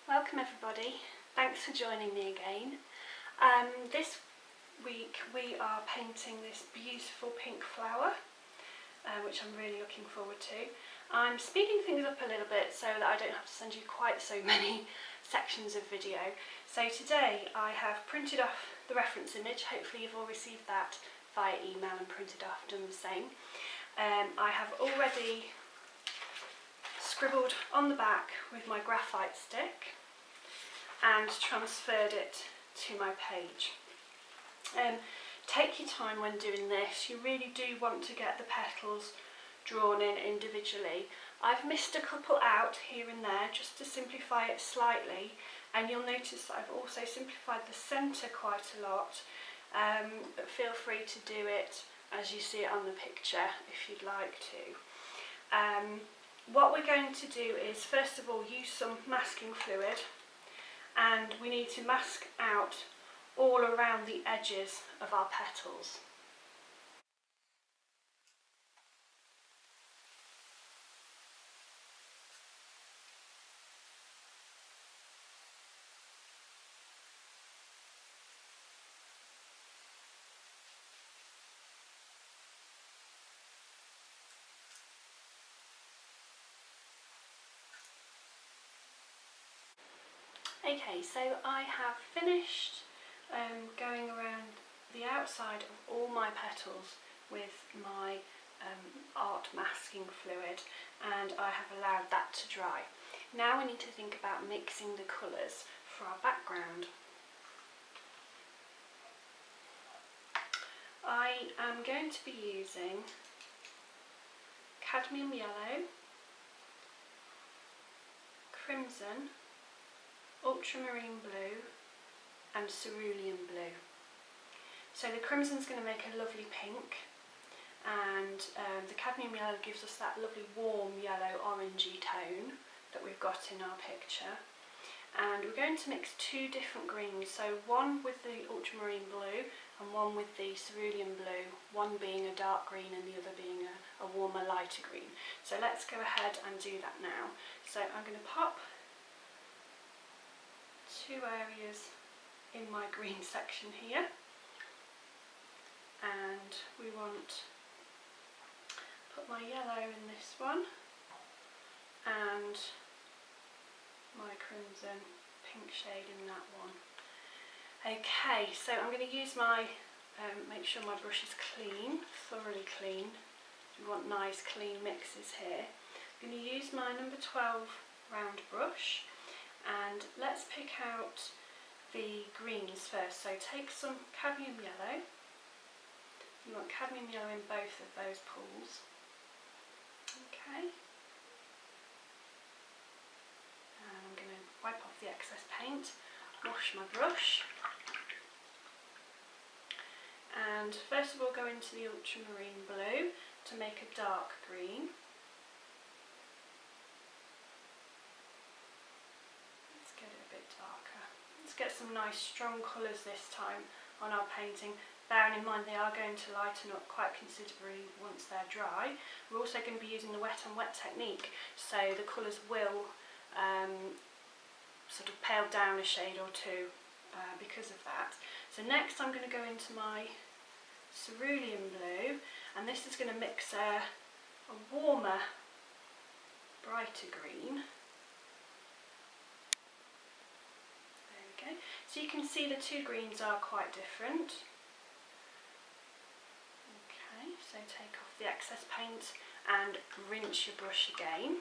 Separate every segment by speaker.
Speaker 1: Welcome everybody, thanks for joining me again. This week we are painting this beautiful pink flower, which I'm really looking forward to. I'm speeding things up a little bit so that I don't have to send you quite so many sections of video. So today I have printed off the reference image. Hopefully you've all received that via email and printed off, done the same. I have already scribbled on the back with my graphite stick and transferred it to my page. Take your time when doing this. You really do want to get the petals drawn in individually. I've missed a couple out here and there just to simplify it slightly, and you'll notice that I've also simplified the centre quite a lot, but feel free to do it as you see it on the picture if you'd like to. What we're going to do is first of all use some masking fluid, and we need to mask out all around the edges of our petals. Okay, so I have finished going around the outside of all my petals with my art masking fluid, and I have allowed that to dry. Now we need to think about mixing the colours for our background. I am going to be using cadmium yellow, crimson, ultramarine blue and cerulean blue. So the crimson is going to make a lovely pink, and the cadmium yellow gives us that lovely warm yellow orangey tone that we've got in our picture. And we're going to mix two different greens, so one with the ultramarine blue and one with the cerulean blue, one being a dark green and the other being a warmer lighter green. So let's go ahead and do that now. So I'm going to pop two areas in my green section here, and we want to put my yellow in this one and my crimson pink shade in that one. Okay, so I'm going to use my, make sure my brush is clean, thoroughly clean. We want nice clean mixes here. I'm going to use my number 12 round brush, and let's pick out the greens first. So take some cadmium yellow. You want cadmium yellow in both of those pools. Okay. And I'm going to wipe off the excess paint, wash my brush, and first of all go into the ultramarine blue to make a dark green. Get some nice strong colours this time on our painting, bearing in mind they are going to lighten up quite considerably once they're dry. We're also going to be using the wet on wet technique, so the colours will sort of pale down a shade or two because of that. So next I'm going to go into my cerulean blue, and this is going to mix a warmer, brighter green. Okay, so you can see the two greens are quite different. Okay, so take off the excess paint and rinse your brush again.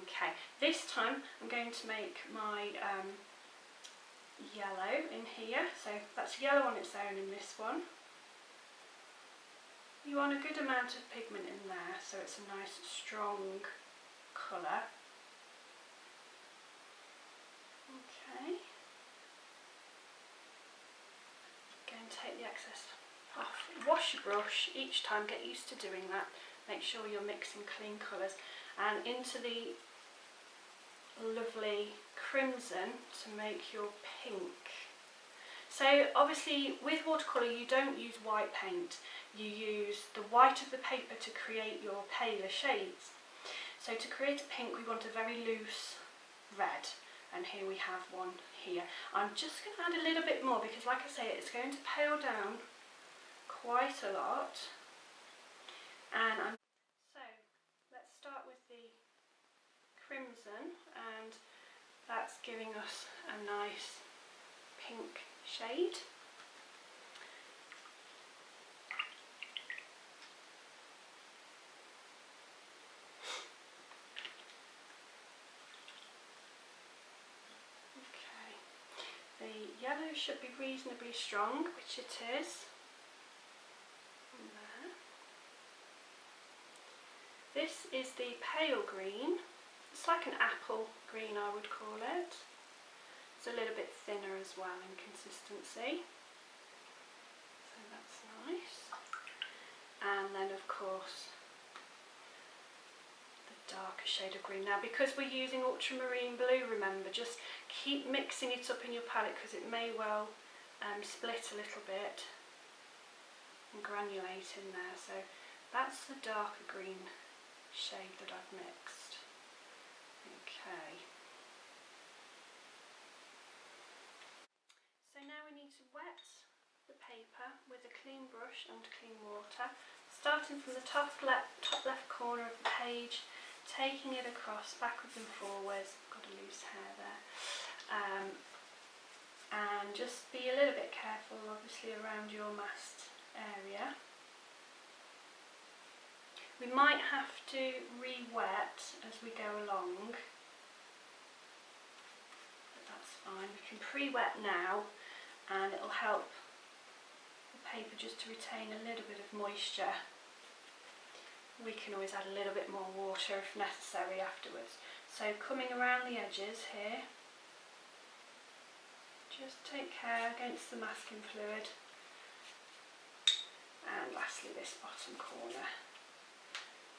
Speaker 1: Okay, this time I'm going to make my yellow in here, so that's yellow on its own in this one. You want a good amount of pigment in there so it's a nice strong colour. Okay, go and take the excess off. Wash your brush each time, get used to doing that. Make sure you're mixing clean colours, and into the lovely crimson to make your pink. So obviously with watercolour you don't use white paint, you use the white of the paper to create your paler shades. So to create a pink we want a very loose red, and here we have one here. I'm just going to add a little bit more because, like I say, it's going to pale down quite a lot. And so let's start with the crimson, and that's giving us a nice pink shade. The yellow should be reasonably strong, which it is. And there. This is the pale green. It's like an apple green, I would call it. It's a little bit thinner as well in consistency. So that's nice. And then of course the darker shade of green. Now because we're using ultramarine blue, remember, just keep mixing it up in your palette because it may well split a little bit and granulate in there. So that's the darker green shade that I've mixed. Okay. So now we need to wet the paper with a clean brush and clean water, starting from the top left corner of the page, taking it across backwards and forwards. Got a loose hair there. And just be a little bit careful, obviously, around your masked area. We might have to re-wet as we go along, but that's fine. We can pre-wet now, and it'll help the paper just to retain a little bit of moisture. We can always add a little bit more water if necessary afterwards. So coming around the edges here, just take care against the masking fluid. And lastly, this bottom corner.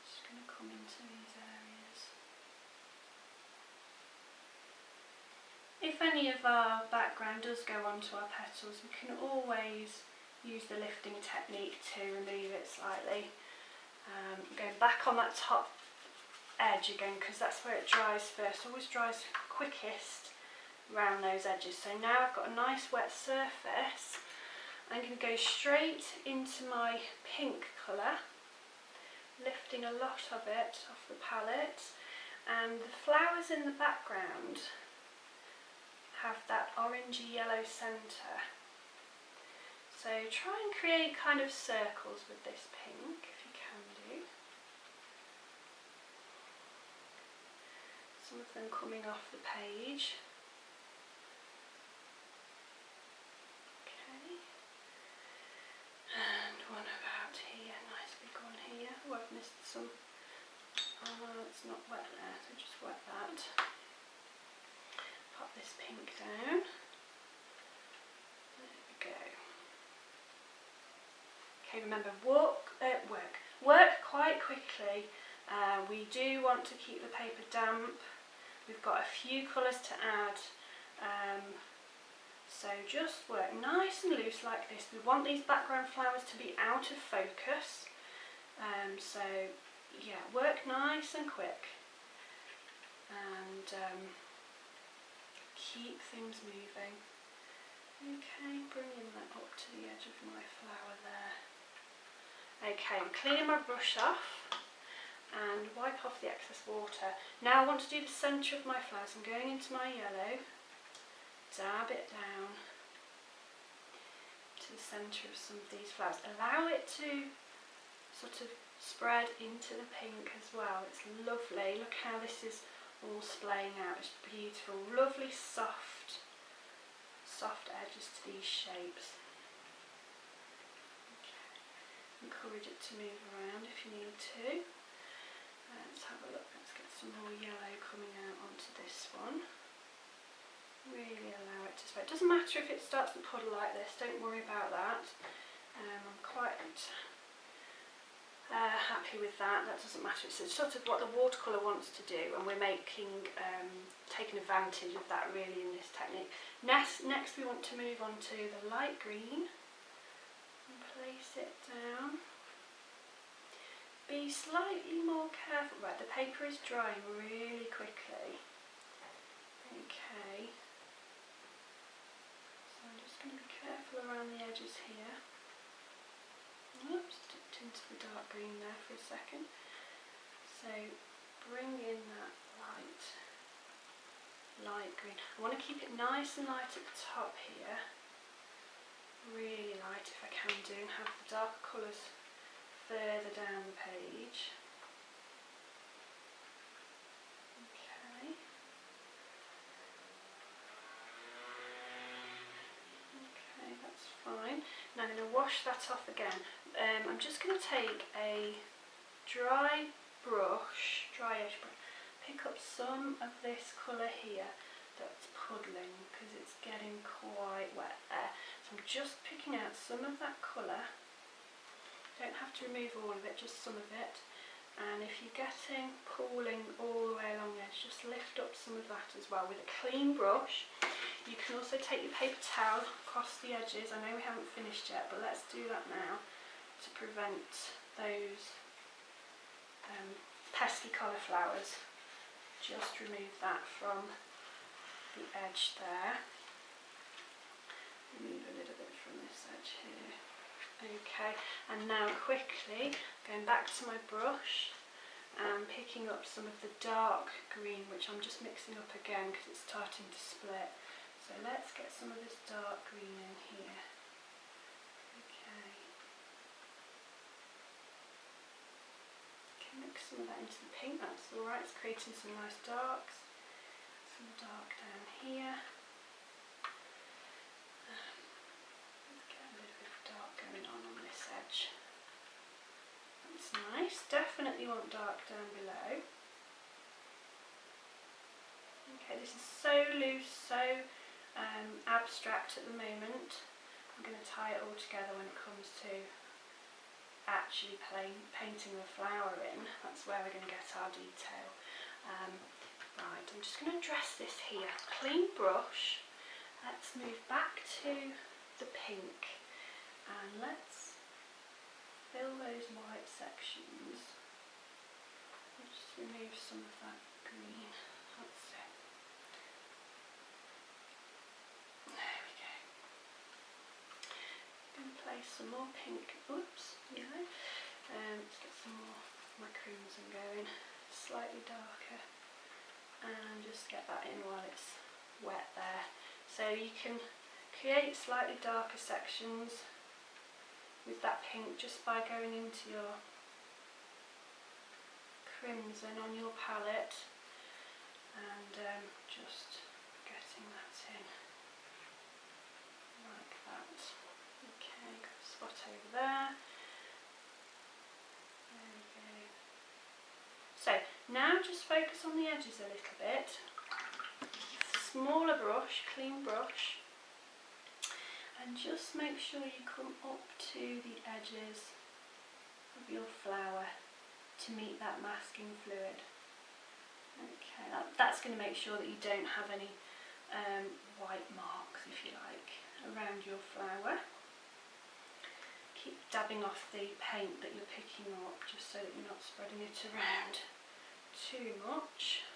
Speaker 1: Just going to come into these areas. If any of our background does go onto our petals, we can always use the lifting technique to remove it slightly. Going back on that top edge again, because that's where it dries first. Always dries quickest around those edges. So now I've got a nice wet surface. I'm going to go straight into my pink colour, lifting a lot of it off the palette, and the flowers in the background have that orangey yellow centre. So try and create kind of circles with this pink if you can do. Some of them coming off the page. Okay. And one about here, nice big one here. Oh, I've missed some. It's not wet there, so just wet that. Pop this pink down. There we go. Okay, remember, work quite quickly. We do want to keep the paper damp. We've got a few colours to add. So just work nice and loose like this. We want these background flowers to be out of focus. So yeah, work nice and quick. And keep things moving. Okay, bringing that up to the edge of my flower there. Okay, I'm cleaning my brush off and wipe off the excess water. Now I want to do the centre of my flowers. I'm going into my yellow, dab it down to the centre of some of these flowers. Allow it to sort of spread into the pink as well. It's lovely. Look how this is all splaying out. It's beautiful. Lovely soft edges to these shapes. Okay. Encourage it to move around if you need to. Let's have a look. Let's get some more yellow coming out onto this one. Really allow it to spread. It doesn't matter if it starts to puddle like this. Don't worry about that. I'm quite happy with that. That doesn't matter. It's sort of what the watercolour wants to do, and we're taking advantage of that really in this technique. Next we want to move on to the light green and place it down. Be slightly more careful. Right, the paper is drying really quickly. Okay, so I'm just going to be careful around the edges here. Oops, dipped into the dark green there for a second. So bring in that light green. I want to keep it nice and light at the top here, really light if I can do, and have the darker colours further down the page. Okay. Okay, that's fine. Now I'm going to wash that off again. I'm just going to take a dry edge brush, pick up some of this colour here that's puddling because it's getting quite wet there. So I'm just picking out some of that colour. Don't have to remove all of it, just some of it. And if you're getting pooling all the way along the edge, just lift up some of that as well with a clean brush. You can also take your paper towel across the edges. I know we haven't finished yet, but let's do that now to prevent those pesky cauliflowers. Just remove that from the edge there. Remove a little bit from this edge here. Okay, and now quickly going back to my brush and picking up some of the dark green, which I'm just mixing up again because it's starting to split. So let's get some of this dark green in here. Okay. Mix some of that into the pink, that's alright, it's creating some nice darks. Some dark down here. Let's get a little bit of dark going on this edge. That's nice, definitely want dark down below. Okay, this is so loose, so abstract at the moment. I'm going to tie it all together when it comes to actually painting the flower in. That's where we're going to get our detail. Right, I'm just going to dress this here. Clean brush. Let's move back to the pink and let's fill those white sections. I'll just remove some of that green. That's it. There we go. I'm going to place some more pink. Oops, yellow. Let's get some more of my crimson going. Slightly darker. And just get that in while it's wet there. So you can create slightly darker sections with that pink just by going into your crimson on your palette and just getting that in like that. Okay, got a spot over there. There we go. So now just focus on the edges a little bit. Smaller brush, clean brush, and just make sure you come up to the edges of your flower to meet that masking fluid. Okay, that's going to make sure that you don't have any white marks, if you like, around your flower. Keep dabbing off the paint that you're picking up just so that you're not spreading it around too much.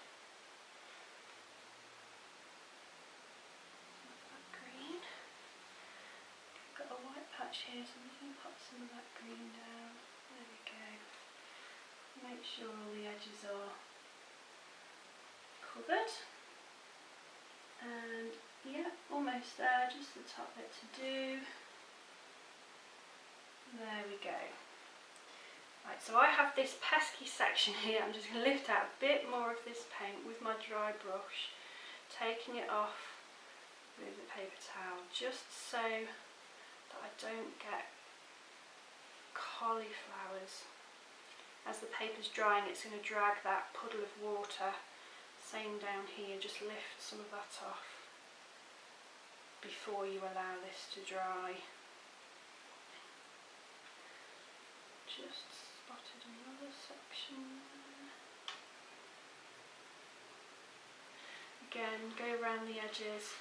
Speaker 1: That green. I've got a white patch here, so I'm just going to pop some of that green down. There we go. Make sure all the edges are covered. And yeah, almost there, just the top bit to do. There we go. Right, so I have this pesky section here. I'm just going to lift out a bit more of this paint with my dry brush, taking it off with the paper towel, just so that I don't get cauliflowers. As the paper's drying, it's going to drag that puddle of water. Same down here, just lift some of that off before you allow this to dry. Just spotted another section there. Again, go around the edges,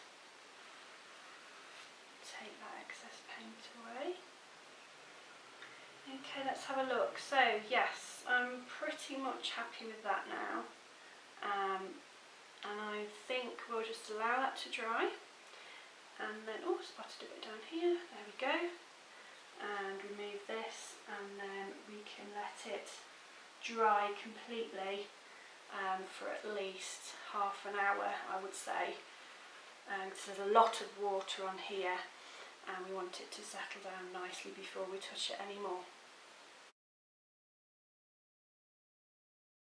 Speaker 1: take that excess paint away. Okay, let's have a look. So yes, I'm pretty much happy with that now. and I think we'll just allow that to dry, and then, oh, spotted a bit down here, there we go, and remove this, and then we can let it dry completely for at least half an hour, I would say, because there's a lot of water on here and we want it to settle down nicely before we touch it anymore.